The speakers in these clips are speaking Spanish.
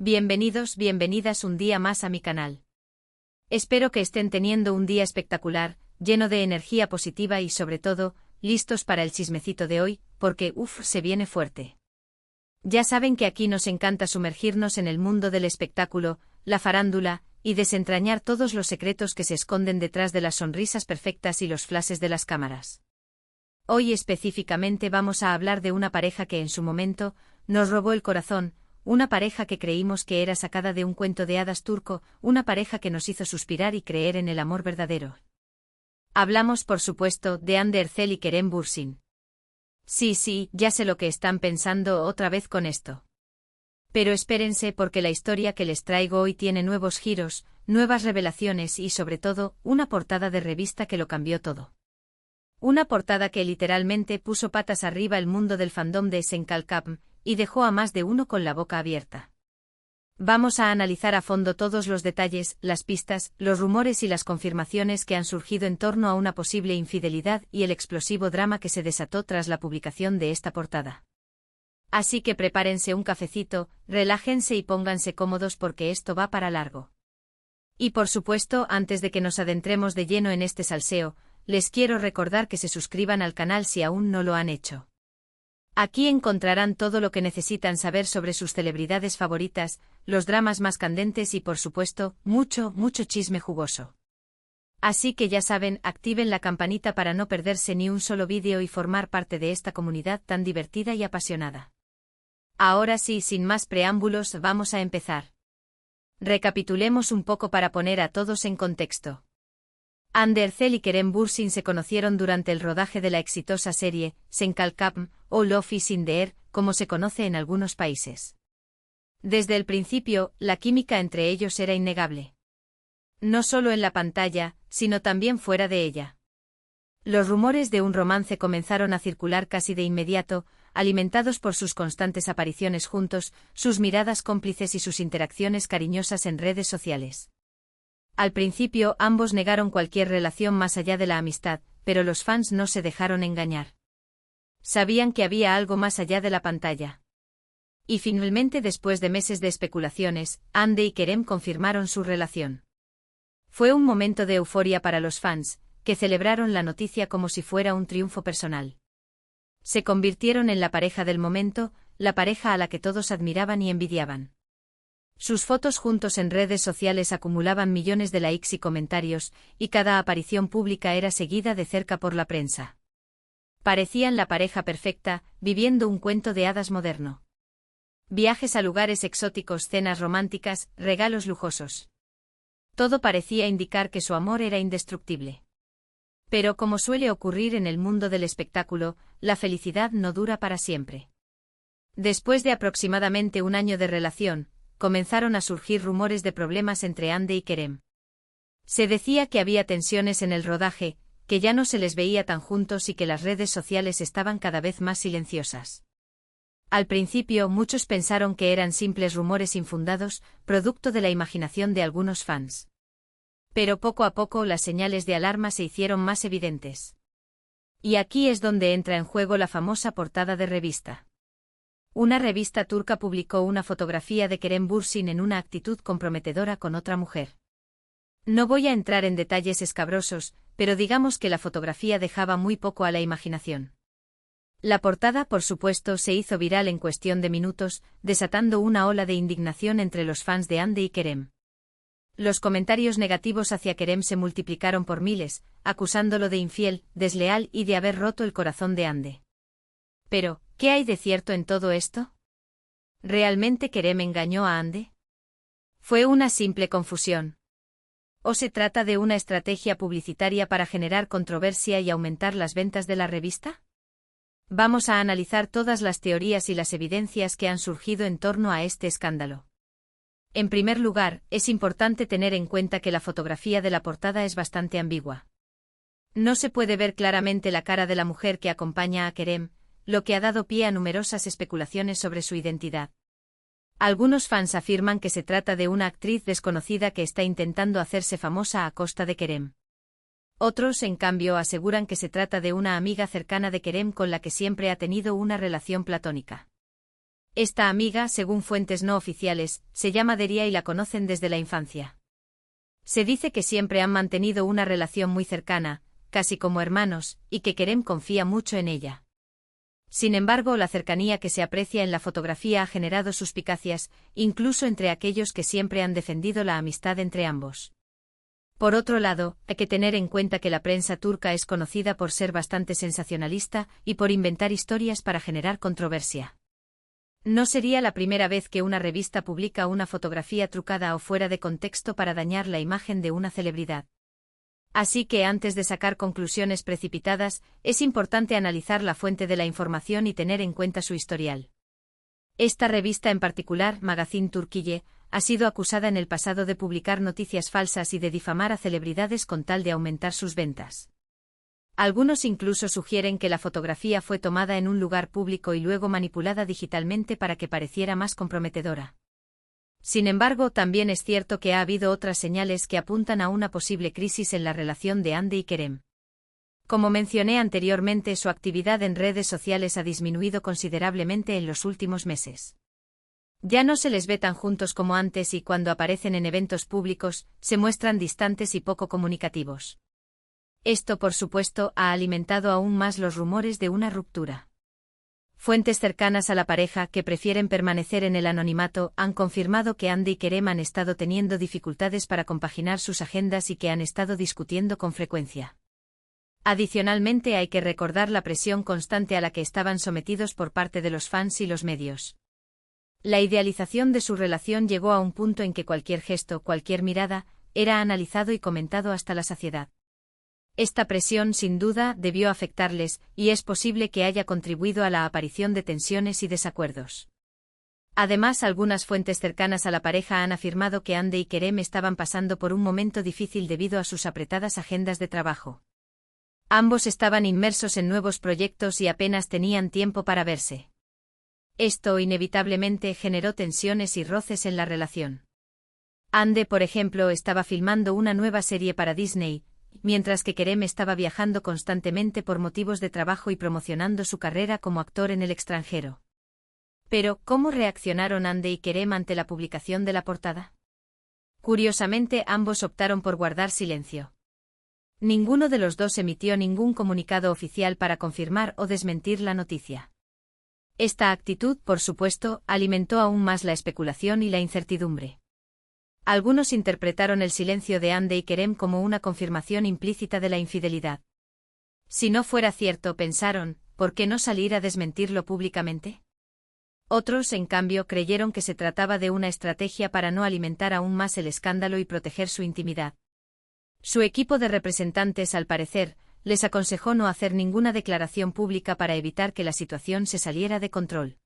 Bienvenidos, bienvenidas un día más a mi canal. Espero que estén teniendo un día espectacular, lleno de energía positiva y sobre todo, listos para el chismecito de hoy, porque se viene fuerte. Ya saben que aquí nos encanta sumergirnos en el mundo del espectáculo, la farándula, y desentrañar todos los secretos que se esconden detrás de las sonrisas perfectas y los flashes de las cámaras. Hoy específicamente vamos a hablar de una pareja que en su momento nos robó el corazón, una pareja que creímos que era sacada de un cuento de hadas turco, una pareja que nos hizo suspirar y creer en el amor verdadero. Hablamos, por supuesto, de Hande Erçel y Kerem Bürsin. Sí, ya sé lo que están pensando otra vez con esto. Pero espérense porque la historia que les traigo hoy tiene nuevos giros, nuevas revelaciones y sobre todo, una portada de revista que lo cambió todo. Una portada que literalmente puso patas arriba el mundo del fandom de Senkalkapm, y dejó a más de uno con la boca abierta. Vamos a analizar a fondo todos los detalles, las pistas, los rumores y las confirmaciones que han surgido en torno a una posible infidelidad y el explosivo drama que se desató tras la publicación de esta portada. Así que prepárense un cafecito, relájense y pónganse cómodos porque esto va para largo. Y por supuesto, antes de que nos adentremos de lleno en este salseo, les quiero recordar que se suscriban al canal si aún no lo han hecho. Aquí encontrarán todo lo que necesitan saber sobre sus celebridades favoritas, los dramas más candentes y por supuesto, mucho chisme jugoso. Así que ya saben, activen la campanita para no perderse ni un solo vídeo y formar parte de esta comunidad tan divertida y apasionada. Ahora sí, sin más preámbulos, vamos a empezar. Recapitulemos un poco para poner a todos en contexto. Hande Erçel y Kerem Bürsin se conocieron durante el rodaje de la exitosa serie Senkalkapm, o Love is in the Air, como se conoce en algunos países. Desde el principio, la química entre ellos era innegable. No solo en la pantalla, sino también fuera de ella. Los rumores de un romance comenzaron a circular casi de inmediato, alimentados por sus constantes apariciones juntos, sus miradas cómplices y sus interacciones cariñosas en redes sociales. Al principio ambos negaron cualquier relación más allá de la amistad, pero los fans no se dejaron engañar. Sabían que había algo más allá de la pantalla. Y finalmente, después de meses de especulaciones, Hande y Kerem confirmaron su relación. Fue un momento de euforia para los fans, que celebraron la noticia como si fuera un triunfo personal. Se convirtieron en la pareja del momento, la pareja a la que todos admiraban y envidiaban. Sus fotos juntos en redes sociales acumulaban millones de likes y comentarios, y cada aparición pública era seguida de cerca por la prensa. Parecían la pareja perfecta, viviendo un cuento de hadas moderno. Viajes a lugares exóticos, cenas románticas, regalos lujosos. Todo parecía indicar que su amor era indestructible. Pero como suele ocurrir en el mundo del espectáculo, la felicidad no dura para siempre. Después de aproximadamente un año de relación, comenzaron a surgir rumores de problemas entre Hande y Kerem. Se decía que había tensiones en el rodaje, que ya no se les veía tan juntos y que las redes sociales estaban cada vez más silenciosas. Al principio muchos pensaron que eran simples rumores infundados, producto de la imaginación de algunos fans. Pero poco a poco las señales de alarma se hicieron más evidentes. Y aquí es donde entra en juego la famosa portada de revista. Una revista turca publicó una fotografía de Kerem Bürsin en una actitud comprometedora con otra mujer. No voy a entrar en detalles escabrosos, pero digamos que la fotografía dejaba muy poco a la imaginación. La portada, por supuesto, se hizo viral en cuestión de minutos, desatando una ola de indignación entre los fans de Hande y Kerem. Los comentarios negativos hacia Kerem se multiplicaron por miles, acusándolo de infiel, desleal y de haber roto el corazón de Hande. Pero, ¿qué hay de cierto en todo esto? ¿Realmente Kerem engañó a Hande? ¿Fue una simple confusión? ¿O se trata de una estrategia publicitaria para generar controversia y aumentar las ventas de la revista? Vamos a analizar todas las teorías y las evidencias que han surgido en torno a este escándalo. En primer lugar, es importante tener en cuenta que la fotografía de la portada es bastante ambigua. No se puede ver claramente la cara de la mujer que acompaña a Kerem, lo que ha dado pie a numerosas especulaciones sobre su identidad. Algunos fans afirman que se trata de una actriz desconocida que está intentando hacerse famosa a costa de Kerem. Otros, en cambio, aseguran que se trata de una amiga cercana de Kerem con la que siempre ha tenido una relación platónica. Esta amiga, según fuentes no oficiales, se llama Deria y la conocen desde la infancia. Se dice que siempre han mantenido una relación muy cercana, casi como hermanos, y que Kerem confía mucho en ella. Sin embargo, la cercanía que se aprecia en la fotografía ha generado suspicacias, incluso entre aquellos que siempre han defendido la amistad entre ambos. Por otro lado, hay que tener en cuenta que la prensa turca es conocida por ser bastante sensacionalista y por inventar historias para generar controversia. No sería la primera vez que una revista publica una fotografía trucada o fuera de contexto para dañar la imagen de una celebridad. Así que antes de sacar conclusiones precipitadas, es importante analizar la fuente de la información y tener en cuenta su historial. Esta revista en particular, Magazine Turkiye, ha sido acusada en el pasado de publicar noticias falsas y de difamar a celebridades con tal de aumentar sus ventas. Algunos incluso sugieren que la fotografía fue tomada en un lugar público y luego manipulada digitalmente para que pareciera más comprometedora. Sin embargo, también es cierto que ha habido otras señales que apuntan a una posible crisis en la relación de Hande y Kerem. Como mencioné anteriormente, su actividad en redes sociales ha disminuido considerablemente en los últimos meses. Ya no se les ve tan juntos como antes y cuando aparecen en eventos públicos, se muestran distantes y poco comunicativos. Esto, por supuesto, ha alimentado aún más los rumores de una ruptura. Fuentes cercanas a la pareja, que prefieren permanecer en el anonimato, han confirmado que Hande y Kerem han estado teniendo dificultades para compaginar sus agendas y que han estado discutiendo con frecuencia. Adicionalmente, hay que recordar la presión constante a la que estaban sometidos por parte de los fans y los medios. La idealización de su relación llegó a un punto en que cualquier gesto, cualquier mirada, era analizado y comentado hasta la saciedad. Esta presión, sin duda, debió afectarles, y es posible que haya contribuido a la aparición de tensiones y desacuerdos. Además, algunas fuentes cercanas a la pareja han afirmado que Hande y Kerem estaban pasando por un momento difícil debido a sus apretadas agendas de trabajo. Ambos estaban inmersos en nuevos proyectos y apenas tenían tiempo para verse. Esto inevitablemente generó tensiones y roces en la relación. Hande, por ejemplo, estaba filmando una nueva serie para Disney, mientras que Kerem estaba viajando constantemente por motivos de trabajo y promocionando su carrera como actor en el extranjero. Pero, ¿cómo reaccionaron Hande y Kerem ante la publicación de la portada? Curiosamente, ambos optaron por guardar silencio. Ninguno de los dos emitió ningún comunicado oficial para confirmar o desmentir la noticia. Esta actitud, por supuesto, alimentó aún más la especulación y la incertidumbre. Algunos interpretaron el silencio de Hande y Kerem como una confirmación implícita de la infidelidad. Si no fuera cierto, pensaron, ¿por qué no salir a desmentirlo públicamente? Otros, en cambio, creyeron que se trataba de una estrategia para no alimentar aún más el escándalo y proteger su intimidad. Su equipo de representantes, al parecer, les aconsejó no hacer ninguna declaración pública para evitar que la situación se saliera de control.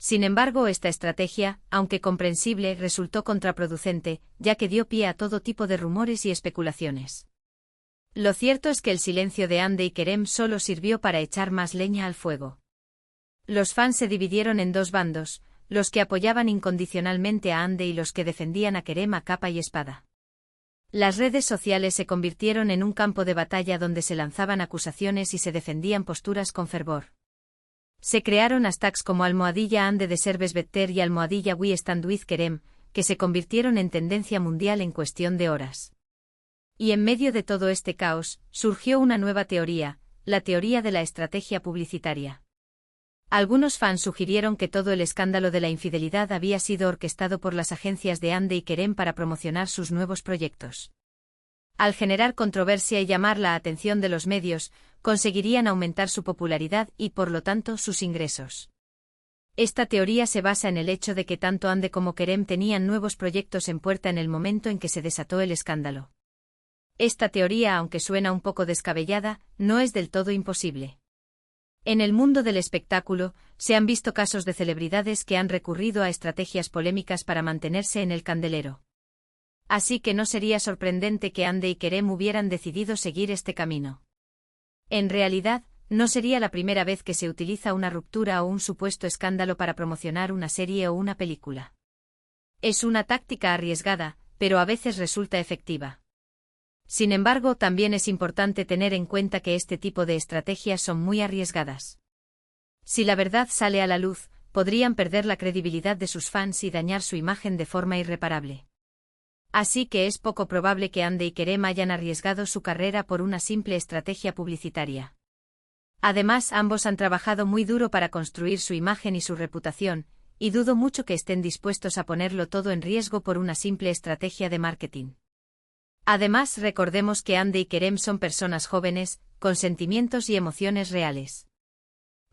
Sin embargo, esta estrategia, aunque comprensible, resultó contraproducente, ya que dio pie a todo tipo de rumores y especulaciones. Lo cierto es que el silencio de Hande y Kerem solo sirvió para echar más leña al fuego. Los fans se dividieron en dos bandos, los que apoyaban incondicionalmente a Hande y los que defendían a Kerem a capa y espada. Las redes sociales se convirtieron en un campo de batalla donde se lanzaban acusaciones y se defendían posturas con fervor. Se crearon hashtags como #Hande de Serbes Better y #We Stand With Kerem, que se convirtieron en tendencia mundial en cuestión de horas. Y en medio de todo este caos, surgió una nueva teoría, la teoría de la estrategia publicitaria. Algunos fans sugirieron que todo el escándalo de la infidelidad había sido orquestado por las agencias de Hande y Kerem para promocionar sus nuevos proyectos. Al generar controversia y llamar la atención de los medios, conseguirían aumentar su popularidad y, por lo tanto, sus ingresos. Esta teoría se basa en el hecho de que tanto Hande como Kerem tenían nuevos proyectos en puerta en el momento en que se desató el escándalo. Esta teoría, aunque suena un poco descabellada, no es del todo imposible. En el mundo del espectáculo, se han visto casos de celebridades que han recurrido a estrategias polémicas para mantenerse en el candelero. Así que no sería sorprendente que Hande y Kerem hubieran decidido seguir este camino. En realidad, no sería la primera vez que se utiliza una ruptura o un supuesto escándalo para promocionar una serie o una película. Es una táctica arriesgada, pero a veces resulta efectiva. Sin embargo, también es importante tener en cuenta que este tipo de estrategias son muy arriesgadas. Si la verdad sale a la luz, podrían perder la credibilidad de sus fans y dañar su imagen de forma irreparable. Así que es poco probable que Hande y Kerem hayan arriesgado su carrera por una simple estrategia publicitaria. Además, ambos han trabajado muy duro para construir su imagen y su reputación, y dudo mucho que estén dispuestos a ponerlo todo en riesgo por una simple estrategia de marketing. Además, recordemos que Hande y Kerem son personas jóvenes, con sentimientos y emociones reales.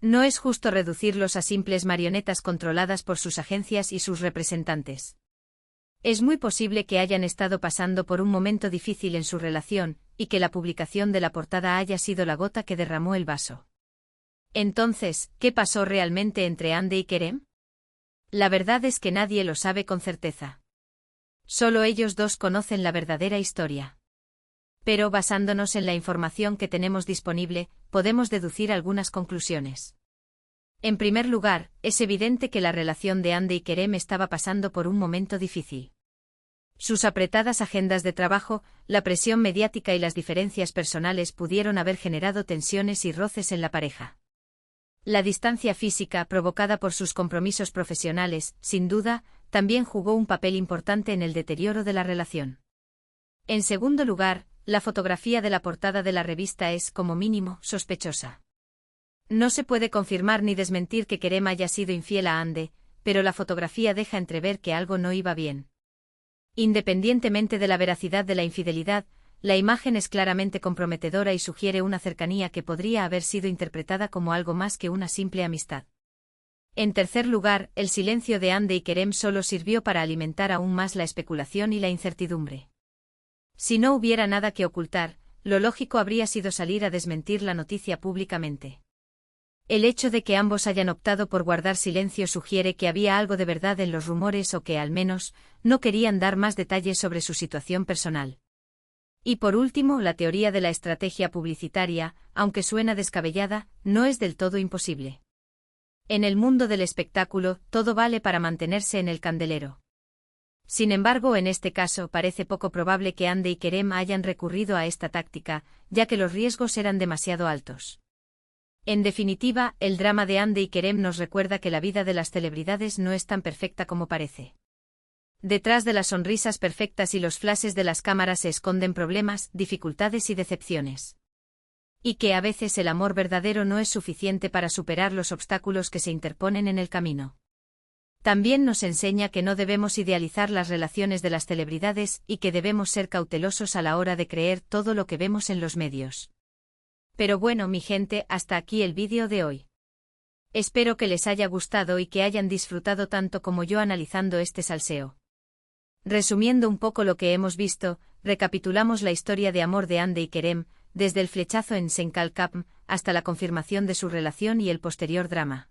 No es justo reducirlos a simples marionetas controladas por sus agencias y sus representantes. Es muy posible que hayan estado pasando por un momento difícil en su relación, y que la publicación de la portada haya sido la gota que derramó el vaso. Entonces, ¿qué pasó realmente entre Hande y Kerem? La verdad es que nadie lo sabe con certeza. Solo ellos dos conocen la verdadera historia. Pero basándonos en la información que tenemos disponible, podemos deducir algunas conclusiones. En primer lugar, es evidente que la relación de Hande y Kerem estaba pasando por un momento difícil. Sus apretadas agendas de trabajo, la presión mediática y las diferencias personales pudieron haber generado tensiones y roces en la pareja. La distancia física provocada por sus compromisos profesionales, sin duda, también jugó un papel importante en el deterioro de la relación. En segundo lugar, la fotografía de la portada de la revista es, como mínimo, sospechosa. No se puede confirmar ni desmentir que Kerem haya sido infiel a Hande, pero la fotografía deja entrever que algo no iba bien. Independientemente de la veracidad de la infidelidad, la imagen es claramente comprometedora y sugiere una cercanía que podría haber sido interpretada como algo más que una simple amistad. En tercer lugar, el silencio de Hande y Kerem solo sirvió para alimentar aún más la especulación y la incertidumbre. Si no hubiera nada que ocultar, lo lógico habría sido salir a desmentir la noticia públicamente. El hecho de que ambos hayan optado por guardar silencio sugiere que había algo de verdad en los rumores o que, al menos, no querían dar más detalles sobre su situación personal. Y por último, la teoría de la estrategia publicitaria, aunque suena descabellada, no es del todo imposible. En el mundo del espectáculo, todo vale para mantenerse en el candelero. Sin embargo, en este caso parece poco probable que Hande y Kerem hayan recurrido a esta táctica, ya que los riesgos eran demasiado altos. En definitiva, el drama de Hande y Kerem nos recuerda que la vida de las celebridades no es tan perfecta como parece. Detrás de las sonrisas perfectas y los flashes de las cámaras se esconden problemas, dificultades y decepciones. Y que a veces el amor verdadero no es suficiente para superar los obstáculos que se interponen en el camino. También nos enseña que no debemos idealizar las relaciones de las celebridades y que debemos ser cautelosos a la hora de creer todo lo que vemos en los medios. Pero bueno, mi gente, hasta aquí el vídeo de hoy. Espero que les haya gustado y que hayan disfrutado tanto como yo analizando este salseo. Resumiendo un poco lo que hemos visto, recapitulamos la historia de amor de Hande y Kerem, desde el flechazo en Senkalkapm hasta la confirmación de su relación y el posterior drama.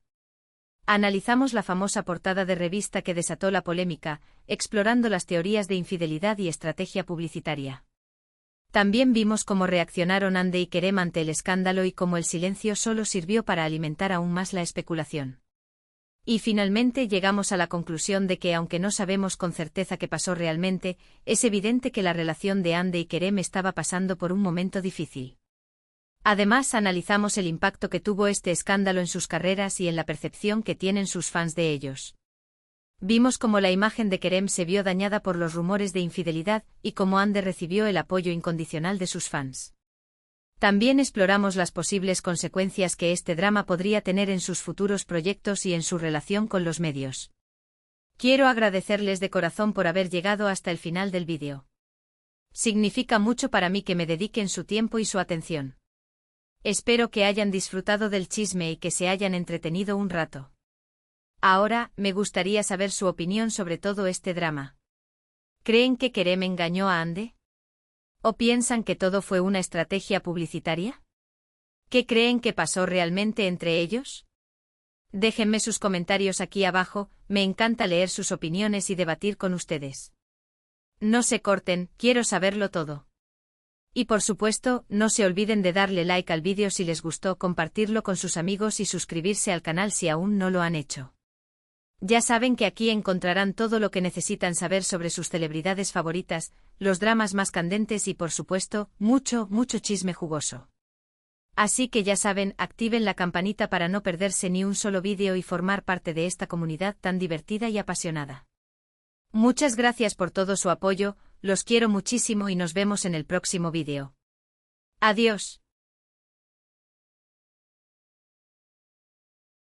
Analizamos la famosa portada de revista que desató la polémica, explorando las teorías de infidelidad y estrategia publicitaria. También vimos cómo reaccionaron Hande y Kerem ante el escándalo y cómo el silencio solo sirvió para alimentar aún más la especulación. Y finalmente llegamos a la conclusión de que, aunque no sabemos con certeza qué pasó realmente, es evidente que la relación de Hande y Kerem estaba pasando por un momento difícil. Además, analizamos el impacto que tuvo este escándalo en sus carreras y en la percepción que tienen sus fans de ellos. Vimos cómo la imagen de Kerem se vio dañada por los rumores de infidelidad y cómo Hande recibió el apoyo incondicional de sus fans. También exploramos las posibles consecuencias que este drama podría tener en sus futuros proyectos y en su relación con los medios. Quiero agradecerles de corazón por haber llegado hasta el final del vídeo. Significa mucho para mí que me dediquen su tiempo y su atención. Espero que hayan disfrutado del chisme y que se hayan entretenido un rato. Ahora, me gustaría saber su opinión sobre todo este drama. ¿Creen que Kerem engañó a Hande? ¿O piensan que todo fue una estrategia publicitaria? ¿Qué creen que pasó realmente entre ellos? Déjenme sus comentarios aquí abajo, me encanta leer sus opiniones y debatir con ustedes. No se corten, quiero saberlo todo. Y por supuesto, no se olviden de darle like al vídeo si les gustó, compartirlo con sus amigos y suscribirse al canal si aún no lo han hecho. Ya saben que aquí encontrarán todo lo que necesitan saber sobre sus celebridades favoritas, los dramas más candentes y por supuesto, mucho chisme jugoso. Así que ya saben, activen la campanita para no perderse ni un solo vídeo y formar parte de esta comunidad tan divertida y apasionada. Muchas gracias por todo su apoyo, los quiero muchísimo y nos vemos en el próximo vídeo. Adiós.